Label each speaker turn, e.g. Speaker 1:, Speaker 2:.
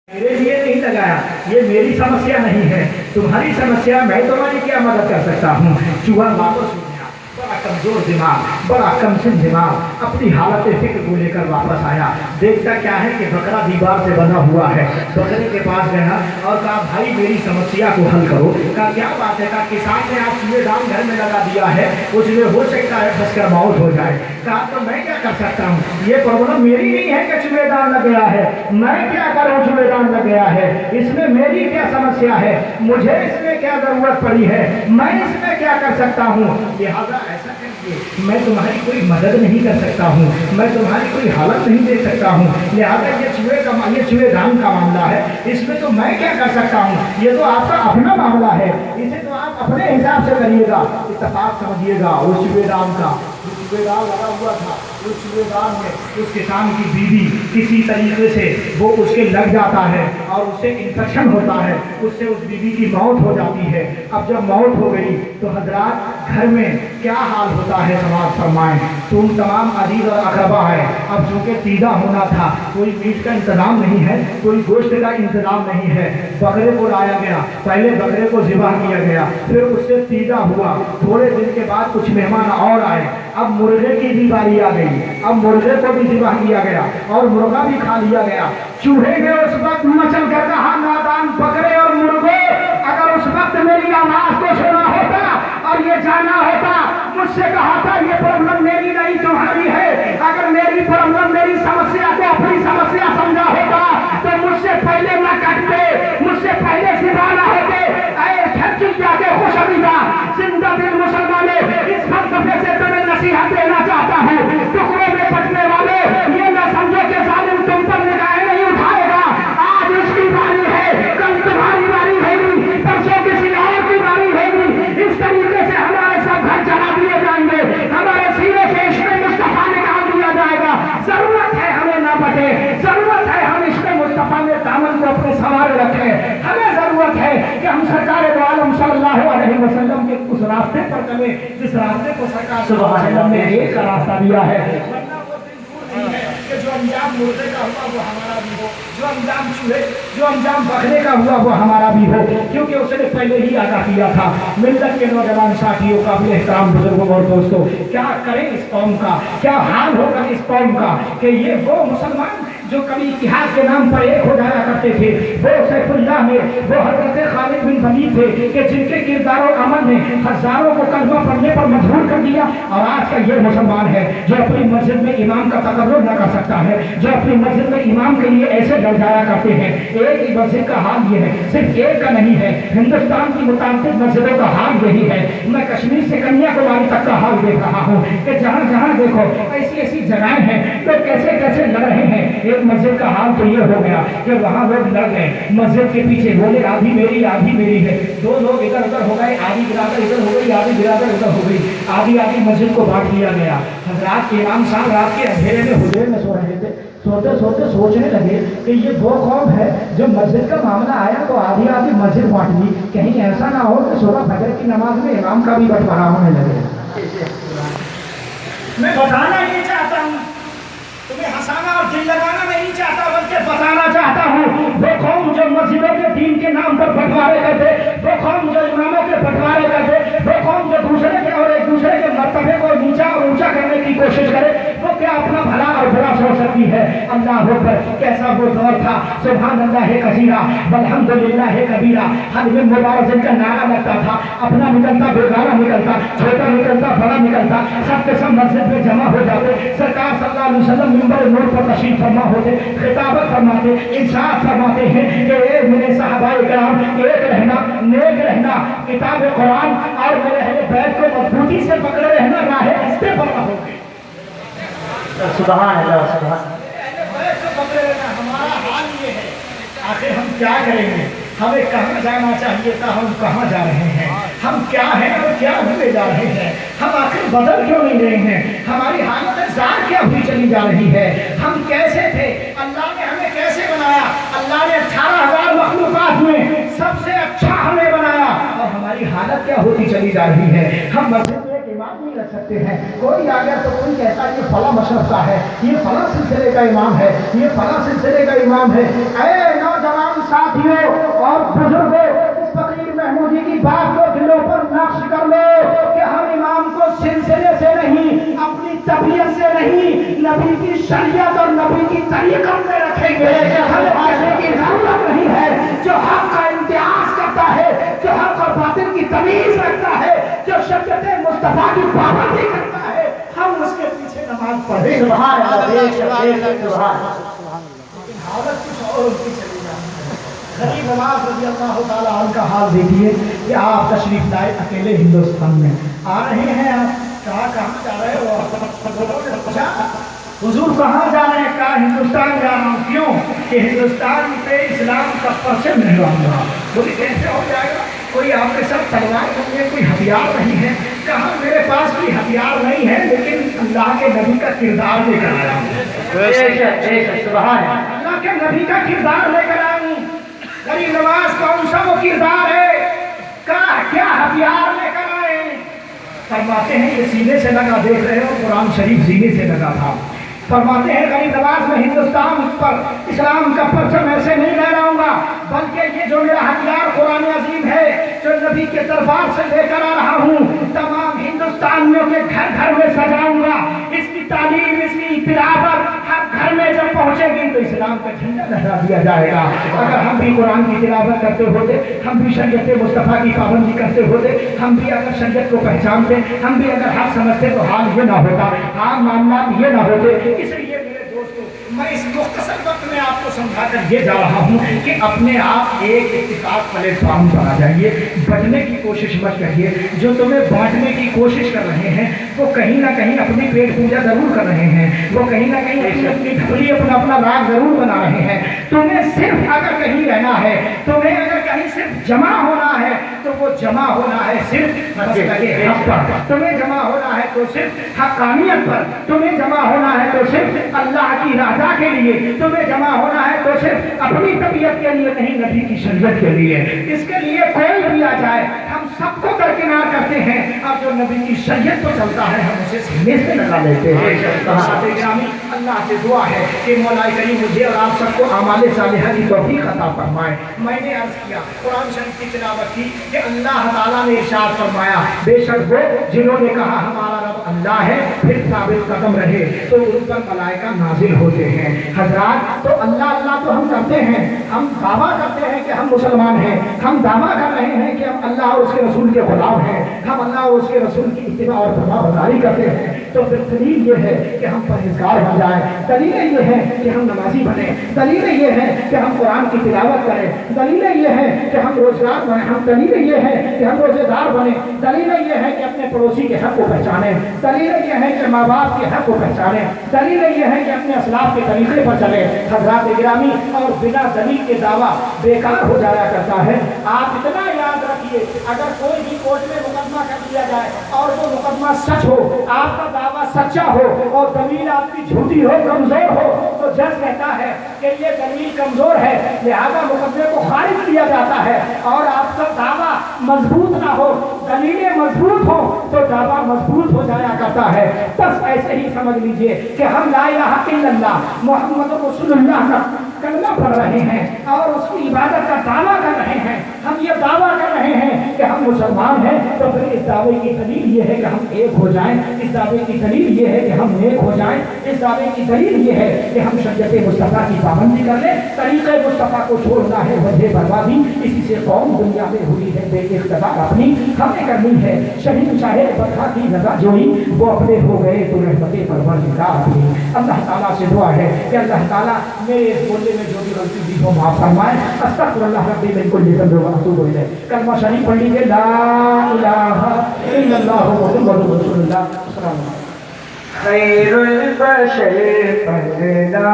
Speaker 1: میرے لیے نہیں لگایا، یہ میری سمسیا نہیں ہے، تمہاری سمسیا، میں تمہاری کیا مدد کر سکتا ہوں؟ چوہا واپس ہو گیا، بڑا کمزور دماغ، بڑا کمسن دماغ، اپنی حالت فکر کو لے کر واپس آیا۔ دیکھتا کیا ہے کہ بکرا دیوار سے بنا ہوا ہے۔ بکرے کے پاس گیا اور کہا بھائی میری سمسیا کو حل کرو۔ کہا کیا بات ہے؟ کہا کسان نے آپ چوہے دان گھر میں لگا دیا ہے، اس میں ہو سکتا ہے پھنس کر موت ہو جائے۔ کہا تو میں کیا کر سکتا ہوں؟ یہ پرابلم میری نہیں ہے کہ چوہے دان لگ گیا ہے، میں کیا کروں؟ چوہے دان لگ گیا ہے، اس میں میری کیا سمسیا ہے؟ مجھے اس میں کیا ضرورت پڑی ہے؟ میں اس میں کیا کر سکتا ہوں؟ لہٰذا ایسا کریے، میں تمہاری کوئی مدد نہیں کر سکتا ہوں، میں تمہاری کوئی حالت نہیں دے سکتا ہوں، لہٰذا یہ چوہے دان کا معاملہ ہے، اس میں تو میں کیا کر سکتا ہوں؟ یہ تو آپ کا اپنا معاملہ ہے، اسے تو آپ اپنے حساب سے کریے گا۔ اتفاق سمجھیے گا اس چوہے دان کا، چوہے دان لگا ہوا تھا، اس چوہے دان میں اس کسان کی بیوی کسی طریقے سے وہ اس کے لگ جاتا ہے اور اس سے انفیکشن ہوتا ہے، اس سے اس بیوی کی موت ہو جاتی ہے۔ اب جب موت ہو گئی تو حضرات گھر میں کیا حال ہوتا ہے سماعت فرمائیں۔ تم تمام عزیز اور اقربا ہے، اب چونکہ تیزا ہونا تھا، کوئی میٹ کا انتظام نہیں ہے، کوئی گوشت کا انتظام نہیں ہے، بکرے کو لایا گیا، پہلے بکرے کو ذبح کیا گیا، پھر اس سے تیزا ہوا، تھوڑے دن کے بعد کچھ مہمان اور آئے، اب مرغے کی بھی باری آ گئی، اب مرغے کو بھی ذبح کیا گیا اور مرغا بھی کھا لیا گیا۔ چوہے نے اس وقت مچل کر کہا نادان بکرے اور مرغے، اگر اس وقت میری آواز کو سنا ہوتا اور یہ جانا ہوتا، مجھ سے کہا تھا یہ پرابلم میری نہیں تمہاری ہے، اگر میری پرابلم میری سمسیا کو اپنی سمسیا سمجھا ہوتا تو مجھ سے پہلے نہ کٹتے، مجھ سے پہلے ذبح نہ ہوتے۔ اے چھچ جا کے خوش ابیدہ زندہ دل مسلمانوں، اس فلسفے سے تمہیں نصیحت دینا چاہتا ہوں، ٹکڑوں میں بٹنے والے یہ نہ سمجھو کہ ظالم تم پر نگاہیں نہیں اٹھائے گا، آج اس کی باری ہے، کل تمہاری باری ہوگی، پرسوں کسی اور کی باری ہوگی۔ اس طریقے سے ہمارے سب گھر جلا دیے جائیں گے، ہمارے سینے سے عشق مصطفیٰ نکال دیا جائے گا۔ ضرورت ہے ہمیں نہ بٹے، ضرورت ہے ہم عشق مصطفیٰ میں دامن کو اپنے سوارے رکھیں، ہمیں ضرورت ہے کہ ہم سرکار دو عالم صلی اللہ علیہ وسلم کے اس راستے پر چلیں جس راستے کو سرکار صلی اللہ علیہ وسلم نے ایک کا راستہ دیا ہے۔ کہ جو انجام مرغے کا ہوا وہ ہمارا بھی ہو، جو انجام بکرے کا ہوا وہ ہمارا بھی ہو، کیونکہ اس نے پہلے ہی آگاہ کیا تھا۔ ملت کے نوجوان ساتھیوں، قابل احترام بزرگوں اور دوستوں، کیا کریں اس قوم کا، کیا حال ہوگا اس قوم کا کہ یہ وہ مسلمان جو کبھی اتحاد کے نام پر ایک ہو جایا کرتے تھے، وہ سیف اللہ میں وہ حضرت خالد بن ولید تھے کہ جن کے کردار و عمل نے ہزاروں کو کلمہ پڑھنے پر مجبور کر دیا، اور آج کا یہ مسلمان ہے جو اپنی مسجد میں امام کا تقرر نہ کر سکتا ہے، جو اپنی مسجد میں امام کے لیے ایسے ڈر جایا کرتے ہیں۔ ایک ہی مسجد کا حال یہ ہے، صرف ایک کا نہیں ہے، ہندوستان کی متعدد مسجدوں کا حال یہی ہے۔ میں کشمیر سے کنیا کماری تک کا حال دیکھ رہا ہوں کہ جہاں جہاں دیکھو ایسی ایسی جگہیں ہیں، لوگ کیسے کیسے لڑ رہے ہیں۔ ایک مسجد کا حال تو یہ ہو گیا کہ وہاں لوگ لڑ گئے، مسجد کے پیچھے بولے آدھی میری آدھی میری ہے، دو لوگ ادھر ادھر ہو گئے، آدھی برادر ادھر ہو گئی، آدھی برادر ادھر ہو گئی، آدھی آدھی مسجد کو بانٹ دیا گیا۔ حضرات امام صاحب رات کے اندھیرے میں حجرے میں سو رہے تھے، سوتے سوتے سوچنے لگے کہ یہ وہ قوم ہے جو مسجد کا معاملہ آیا تو آدھی آدھی مسجد بانٹ دی، کہیں ایسا نہ ہو کہ صبح فجر کی نماز میں امام کا بھی بٹوارا ہونے لگے۔ میں بتانا یہ چاہتا ہوں، تمہیں ہنسانا اور دل لگانا نہیں چاہتا، بلکہ بتانا چاہتا ہوں وہ قوم جو مسجدوں کے دین کے نام پر بٹوارے کرتے، وہ قوم جو اماموں کے بٹوارے کرتے، وہ قوم جو دوسرے کے اور ایک دوسرے کے مرتبے کو نیچا اور اونچا کرنے کی کوشش کرے، وہ کیا اپنا بھلا اور برا سوچ سکتی ہے؟ اللہ اکبر، کیسا وہ دور تھا، سبحان اللہ کثیرا والحمد للہ کبیرا، حد میں مبارزت کا نعرہ لگتا تھا، اپنا نکلتا بیگانہ نکلتا، چھوٹا نکلتا بڑا نکلتا، سب کے سب مسجد میں جمع ہو جاتے، سرکار صلی اللہ علیہ وسلم منبر نور پر تشریف فرما ہوتے، خطابت فرماتے، ارشاد فرماتے ہیں کہ اے میرے صحابہ کرام، ایک رہنا، نیک رہنا، کتاب قرآن اور میرے اہل بیت کو مضبوطی سے پکڑے رہنا، راہ راستے پر رہو گے۔
Speaker 2: سبحان اللہ، سبحان
Speaker 1: ہمارا حال یہ ہے، آخر ہم کیا کریں گے؟ ہمیں کہاں جانا چاہیے تھا، ہم کہاں جا رہے ہیں؟ ہم کیا ہیں اور کیا ہوئے جا رہے ہیں؟ ہم آخر بدل کیوں نہیں رہے ہیں؟ ہماری حالت زار کیا ہوئی چلی جا رہی ہے؟ ہم کیسے تھے؟ اللہ نے ہمیں کیسے بنایا؟ اللہ نے 18,000 مخلوقات میں سب سے اچھا ہمیں بنایا، اور ہماری حالت کیا ہوتی چلی جا رہی ہے؟ ہم مسجد میں ایک امام نہیں رکھ سکتے ہیں، کوئی آ گیا تو کوئی کہتا ہے یہ فلاں مشرف کا ہے، یہ فلاں سلسلے کا امام ہے، یہ فلاں سلسلے کا امام ہے۔ اے نوجوان اور بزرگوں اس فقیر محمودی کی بات کو دلوں پر نقش کر لو کہ ہم امام کو سلسلے سے نہیں، اپنی طبیعت سے نہیں، نبی کی شریعت اور نبی کی طریقت میں رکھیں گے. ہمیں کہنے کی ضرورت نہیں ہے. جو حق کا امتیاز کرتا ہے، جو حق اور باطل کی تمیز رکھتا ہے، جو شریعت مصطفیٰ کی پابندی کرتا ہے، ہم اس کے پیچھے نماز پڑھیں.
Speaker 2: سبحان اللہ، سبحان
Speaker 1: لیکن حالت کچھ اور ان کی چلی جاتی ہے. غریب نواز رضی اللہ تعالیٰ عنہ کا حال دیکھیے کہ آپ تشریف لائے اکیلے ہندوستان میں آ رہے ہیں. آپ کہاں جا رہے ہو؟ حضور کہاں جا رہے ہیں؟ کہا ہندوستان جا رہا ہوں. کیوں؟ کہ ہندوستان پہ اسلام کا پرچم لہراؤں گا. بولی کیسے ہو جائے گا؟ کوئی آپ کے ساتھ تلوار نہیں ہے، کوئی ہتھیار نہیں ہے. کہاں میرے پاس کوئی ہتھیار نہیں ہے، لیکن اللہ کے نبی کا کردار لے کر آیا ہوں.
Speaker 2: سبحان
Speaker 1: اللہ کے نبی کا کردار لے کر آیا ہوں. غریب نواز کون سا وہ کردار ہے؟ کیا ہتھیار لے کر آئے؟ فرماتے ہیں یہ سینے سے لگا، دیکھ رہے ہو قرآن شریف سینے سے لگا تھا. فرماتے ہیں غریب نواز میں ہندوستان پر اسلام کا پرچم ایسے نہیں لہراؤں گا، بلکہ یہ جو میرا ہتھیار قرآن عظیم ہے جو نبی کے دربار سے لے کر آ رہا ہوں، تمام ہندوستانیوں کے گھر گھر میں سجاؤں گا. اس کی تعلیم، اس کی اطلاع پر ہر گھر میں جب پہنچے گی تو اسلام کا جھنڈا لہرا دیا جائے گا. اگر ہم بھی قرآن کی تلاوت کرتے ہوتے، ہم بھی شریعت مصطفیٰ کی پابندی کرتے ہوتے، ہم بھی اگر شریعت کو پہچانتے، ہم بھی اگر حق سمجھتے تو حال یہ نہ ہوتا، عام معاملات یہ نہ ہوتے. اس لیے میرے دوستو، میں اس مختصر وقت میں آپ کو سمجھا کر یہ جا رہا ہوں کہ اپنے آپ ایک اتفاق پلیٹ فارم پر آ جائیے. بچنے کی کوشش مت کریے. جو تمہیں بانٹنے کی کوشش کر رہے ہیں وہ کہیں نہ کہیں اپنی پیٹ پوجا ضرور کر رہے ہیں، وہ کہیں نہ کہیں اپنی ڈھبلی اپنا راگ ضرور بنا رہے ہیں. تمہیں صرف اگر کہیں رہنا ہے، تمہیں اگر کہیں صرف جمع ہونا ہے تو وہ جمع ہونا ہے صرف حق پر. تمہیں جمع ہونا ہے تو صرف حقانیت پر. تمہیں جمع ہونا ہے تو صرف اللہ کی رضا کے لیے. تمہیں جمع ہونا ہے تو صرف اپنی طبیعت کے لیے نہیں، نبی کی شریعت کے لیے. اس کے لیے کوئی بھی آ جائے ہم سب کو درکنار کرتے ہیں، اور جو نبی کی شریعت کو چلتا ہے ہم اسے سینے سے لگا لیتے ہیں. اللہ سے دعا ہے کہ مولا کریم مجھے اور آپ سب کو اعمال صالحہ کی توفیق عطا فرمائے. میں نے عرض کیا، قرآن شریف کی تلاوت کی کہ اللہ تعالیٰ نے ارشاد فرمایا بے شک وہ جنہوں نے کہا ہمارا رب اللہ ہے پھر ثابت قدم رہے تو ان پر ملائکہ نازل ہوتے ہیں. حضرات تو اللہ اللہ تو ہم کرتے ہیں، ہم دعویٰ کرتے ہیں کہ ہم مسلمان ہیں، ہم دعویٰ کر رہے ہیں کہ ہم اللہ اور اس کے رسول کے غلام ہیں، ہم اللہ اور اس کے رسول کی اتباع اور فرما برداری کرتے ہیں. تو پھر دلیل یہ ہے کہ ہم پرہیزگار بن جائیں، دلیل یہ ہے کہ ہم نمازی بنیں، دلیل یہ ہے کہ ہم قرآن کی تلاوت کریں، دلیل یہ ہے کہ ہم روزگار بنیں، ہم دلیل یہ ہے کہ ہم روزے دار بنیں، دلیل یہ ہے کہ اپنے پڑوسی کے حق کو پہچانیں، دلیل یہ ہے کہ ماں باپ کے حق کو پہچانیں، دلیل یہ ہے کہ اپنے اسلاف کے طریقے پر چلیں. حضرات گرامی، اور بنا دلیل کے دعویٰ بیکار ہو جایا کرتا ہے. آپ اتنا یاد رکھیے، اگر کوئی بھی کورٹ میں مقدمہ کر دیا جائے اور وہ مقدمہ سچ ہو، آپ کا دعویٰ سچا ہو اور دلیل آپ کی جھوٹی ہو، کمزور ہو، تو جج کہتا ہے کہ یہ دلیل کمزور ہے، لہذا مقدمے کو خارج کیا جاتا ہے. اور آپ کا دعویٰ مضبوط نہ ہو، دلیلیں مضبوط ہو تو دعویٰ مضبوط ہو جایا کرتا ہے. بس ایسے ہی سمجھ لیجئے کہ ہم لا الہ الا اللہ محمد رسول اللہ کا کلمہ پڑھ رہے ہیں اور اس کی عبادت کا دعویٰ کر رہے ہیں. ہم یہ دعویٰ کر رہے ہیں کہ ہم مسلمان ہیں، تو پھر اس دعوے کی دلیل یہ ہے کہ ہم ایک ہو جائیں، اس دعوے کی دلیل یہ ہے کہ ہم نیک ہو جائیں، اس دعوے کی دلیل یہ ہے کہ ہم شریعت مصطفیٰ کی پابندی کر لیں. طریقہ مصطفیٰ کو چھوڑنا ہے وجہ بربادی، اسی سے قوم دنیا میں ہوئی ہے بے اقتدار. اپنی ہمیں کرنی ہے شہید شاہد برکھا کی رضا جوئی، وہ اپنے ہو گئے تو رحمت پروردگار اپنی. اللہ تعالیٰ سے دعا ہے کہ اللہ تعالیٰ میرے اس بولنے میں جو بھی غلطی دی ہو معاف فرمائے. استغفر اللہ ربی من کل ذنب و اتوب الیہ. کلمہ شریف پڑھ لیجیے، لا الہ الا اللہ محمد رسول اللہ. السلام علیکم.
Speaker 2: خیر البشر پردہ